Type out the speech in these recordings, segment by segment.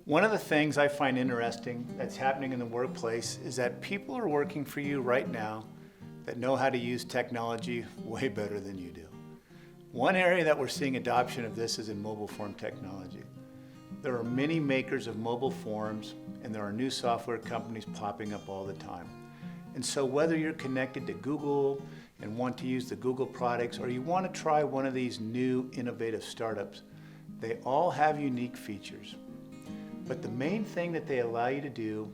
One of the things I find interesting that's happening in the workplace is that people are working for you right now that know how to use technology way better than you do. One area that we're seeing adoption of this is in mobile form technology. There are many makers of mobile forms, and there are new software companies popping up all the time. And so whether you're connected to Google and want to use the Google products, or you want to try one of these new innovative startups, they all have unique features. But the main thing that they allow you to do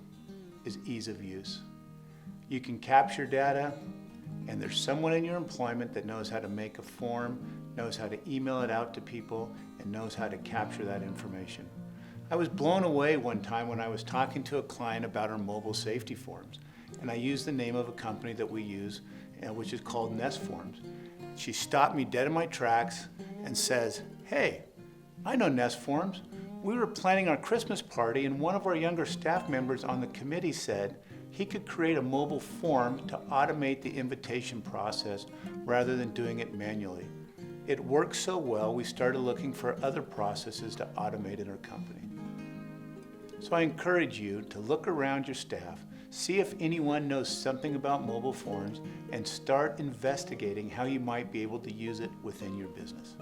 is ease of use. You can capture data, and there's someone in your employment that knows how to make a form, knows how to email it out to people, and knows how to capture that information. I was blown away one time when I was talking to a client about our mobile safety forms, and I used the name of a company that we use, which is called Nest Forms. She stopped me dead in my tracks and says, "Hey, I know Nest Forms. We were planning our Christmas party, and one of our younger staff members on the committee said he could create a mobile form to automate the invitation process rather than doing it manually. It worked so well, we started looking for other processes to automate in our company." So I encourage you to look around your staff, see if anyone knows something about mobile forms, and start investigating how you might be able to use it within your business.